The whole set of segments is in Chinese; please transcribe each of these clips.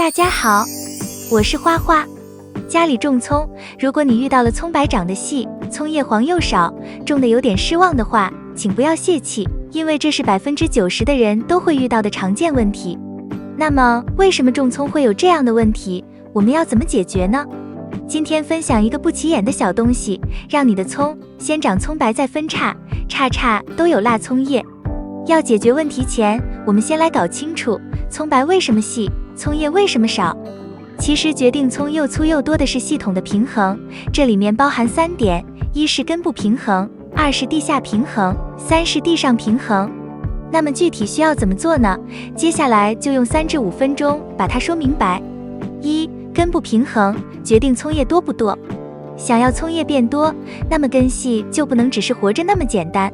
大家好，我是花花。家里种葱，如果你遇到了葱白长得细，葱叶黄又少，种得有点失望的话，请不要泄气，因为这是90%的人都会遇到的常见问题。那么，为什么种葱会有这样的问题？我们要怎么解决呢？今天分享一个不起眼的小东西，让你的葱先长葱白再分叉，叉叉都有辣葱叶。要解决问题前，我们先来搞清楚葱白为什么细，葱叶为什么少。其实决定葱又粗又多的是系统的平衡，这里面包含3点：一是根部平衡，2是地下平衡，3是地上平衡。那么具体需要怎么做呢？接下来就用3至5分钟把它说明白。一、根部平衡决定葱叶多不多。想要葱叶变多，那么根系就不能只是活着那么简单。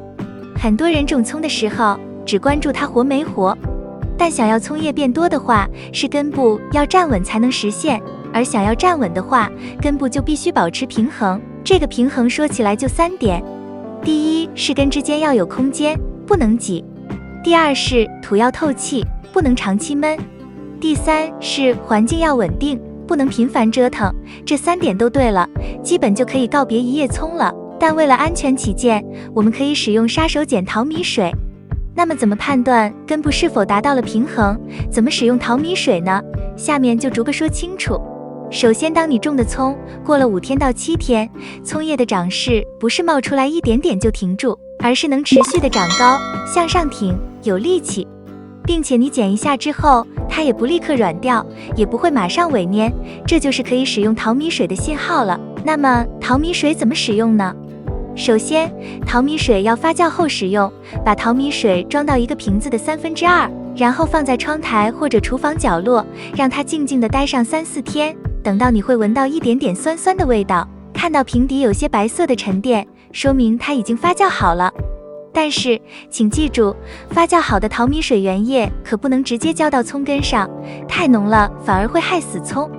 很多人种葱的时候只关注它活没活，但想要葱叶变多的话，是根部要站稳才能实现，而想要站稳的话，根部就必须保持平衡。这个平衡说起来就3点：第一是根之间要有空间，不能挤；第二是土要透气，不能长期闷；第三是环境要稳定，不能频繁折腾。这3点都对了，基本就可以告别一叶葱了。但为了安全起见，我们可以使用杀手锏淘米水。那么怎么判断根部是否达到了平衡？怎么使用淘米水呢？下面就逐个说清楚。首先，当你种的葱过了5天到7天，葱叶的长势不是冒出来一点点就停住，而是能持续的长高，向上挺，有力气，并且你剪一下之后，它也不立刻软掉，也不会马上萎蔫，这就是可以使用淘米水的信号了。那么淘米水怎么使用呢？首先，淘米水要发酵后使用，把淘米水装到一个瓶子的2/3，然后放在窗台或者厨房角落，让它静静地待上3、4天。等到你会闻到一点点酸酸的味道，看到瓶底有些白色的沉淀，说明它已经发酵好了。但是请记住，发酵好的淘米水原液可不能直接浇到葱根上，太浓了反而会害死葱。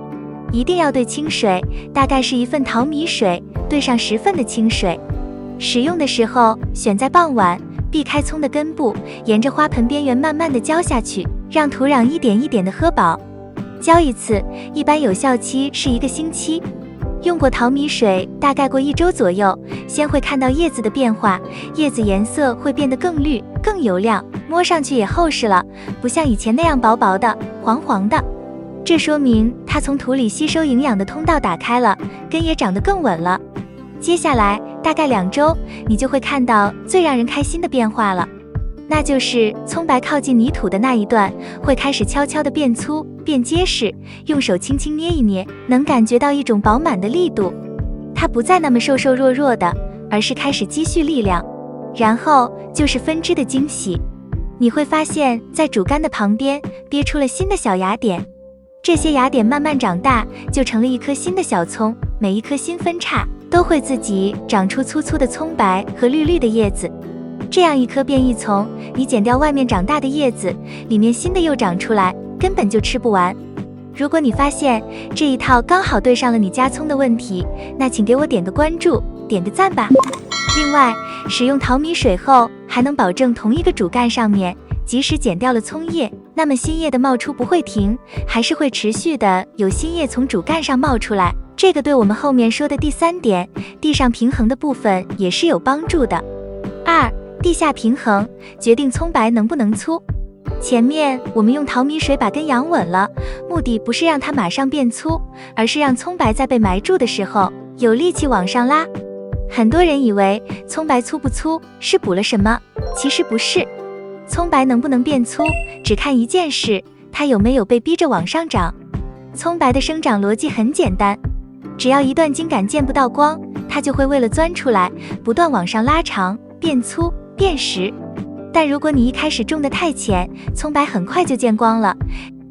一定要兑清水，大概是1份淘米水兑上10份的清水。使用的时候选在傍晚，避开葱的根部，沿着花盆边缘慢慢的浇下去，让土壤一点一点的喝饱。浇一次一般有效期是1个星期。用过淘米水大概过1周左右，先会看到叶子的变化，叶子颜色会变得更绿更油亮，摸上去也厚实了，不像以前那样薄薄的黄黄的。这说明它从土里吸收营养的通道打开了，根也长得更稳了。接下来大概2周，你就会看到最让人开心的变化了，那就是葱白靠近泥土的那一段会开始悄悄地变粗变结实，用手轻轻捏一捏，能感觉到一种饱满的力度，它不再那么瘦瘦弱弱的，而是开始积蓄力量。然后就是分支的惊喜，你会发现在主干的旁边憋出了新的小芽点，这些芽点慢慢长大，就成了一颗新的小葱，每一颗新分叉都会自己长出粗粗的葱白和绿绿的叶子。这样一颗变异丛，你剪掉外面长大的叶子，里面新的又长出来，根本就吃不完。如果你发现这一套刚好对上了你家葱的问题，那请给我点个关注，点个赞吧。另外，使用淘米水后，还能保证同一个主干上面，即使剪掉了葱叶，那么新叶的冒出不会停，还是会持续的有新叶从主干上冒出来。这个对我们后面说的第3点，地上平衡的部分也是有帮助的。2、地下平衡决定葱白能不能粗。前面我们用淘米水把根养稳了，目的不是让它马上变粗，而是让葱白在被埋住的时候有力气往上拉。很多人以为葱白粗不粗是补了什么，其实不是。葱白能不能变粗，只看一件事，它有没有被逼着往上长。葱白的生长逻辑很简单，只要一段茎秆见不到光，它就会为了钻出来，不断往上拉长，变粗变实。但如果你一开始种得太浅，葱白很快就见光了，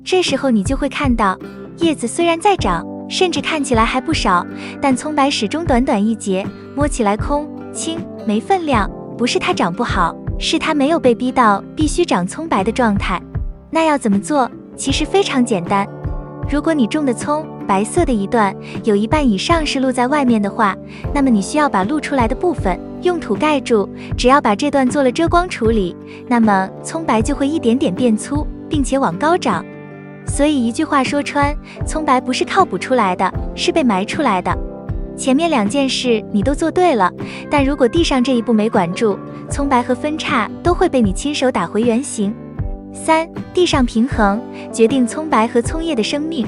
这时候你就会看到，叶子虽然在长，甚至看起来还不少，但葱白始终短短一截，摸起来空轻没分量。不是它长不好，是它没有被逼到必须长葱白的状态。那要怎么做？其实非常简单。如果你种的葱白色的一段有1半以上是露在外面的话，那么你需要把露出来的部分用土盖住，只要把这段做了遮光处理，那么葱白就会一点点变粗，并且往高长。所以一句话说穿，葱白不是靠补出来的，是被埋出来的。前面2件事你都做对了，但如果地上这一步没管住，葱白和分叉都会被你亲手打回原形。3. 地上平衡决定葱白和葱叶的生命。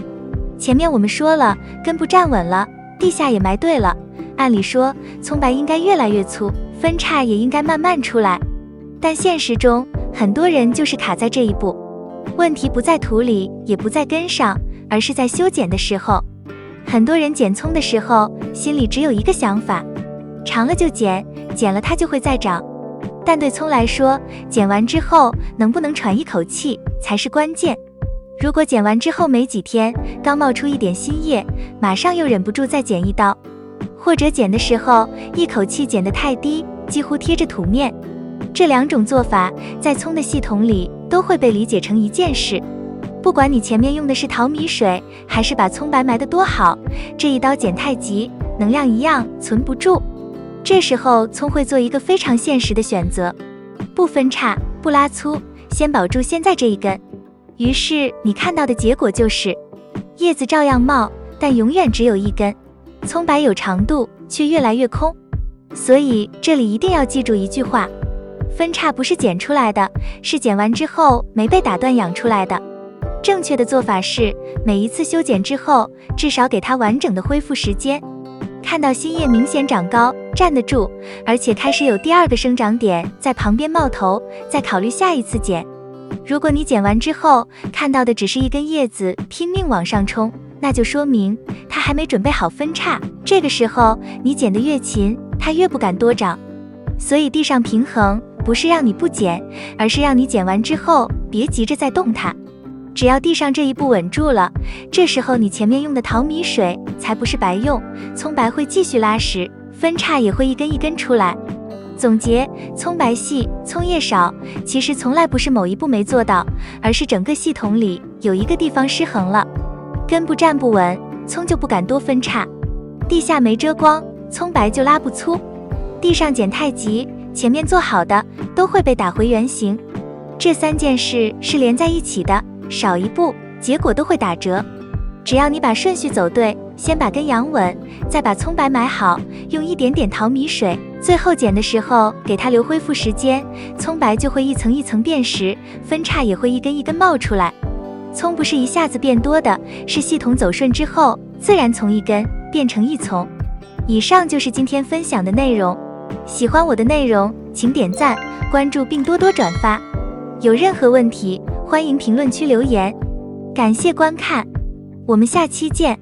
前面我们说了，根部站稳了，地下也埋对了，按理说葱白应该越来越粗，分叉也应该慢慢出来。但现实中，很多人就是卡在这一步。问题不在土里，也不在根上，而是在修剪的时候。很多人剪葱的时候，心里只有一个想法，长了就剪，剪了它就会再长。但对葱来说，剪完之后能不能喘一口气才是关键。如果剪完之后没几天，刚冒出一点新叶，马上又忍不住再剪一刀，或者剪的时候一口气剪得太低，几乎贴着土面，这2种做法在葱的系统里都会被理解成一件事。不管你前面用的是淘米水，还是把葱白埋得多好，这一刀剪太急，能量一样存不住。这时候葱会做一个非常现实的选择，不分叉，不拉粗，先保住现在这一根。于是你看到的结果就是叶子照样冒，但永远只有一根，葱白有长度，却越来越空。所以这里一定要记住一句话，分叉不是剪出来的，是剪完之后没被打断养出来的。正确的做法是，每一次修剪之后，至少给它完整的恢复时间。看到新叶明显长高，站得住，而且开始有第2个生长点在旁边冒头，再考虑下一次剪。如果你剪完之后看到的只是一根叶子拼命往上冲，那就说明它还没准备好分叉。这个时候你剪得越勤，它越不敢多长。所以地上平衡不是让你不剪，而是让你剪完之后别急着再动它。只要地上这一步稳住了，这时候你前面用的淘米水才不是白用，葱白会继续拉实，分叉也会一根一根出来。总结，葱白细，葱叶少，其实从来不是某一步没做到，而是整个系统里有一个地方失衡了，根部站不稳，葱就不敢多分叉；地下没遮光，葱白就拉不粗；地上剪太急，前面做好的都会被打回原形。这3件事是连在一起的，少一步，结果都会打折。只要你把顺序走对，先把根养稳，再把葱白埋好，用一点点淘米水，最后剪的时候给它留恢复时间，葱白就会一层一层变实，分叉也会一根一根冒出来。葱不是一下子变多的，是系统走顺之后，自然从一根变成一丛。以上就是今天分享的内容，喜欢我的内容，请点赞、关注并多多转发。有任何问题，欢迎评论区留言。感谢观看，我们下期见。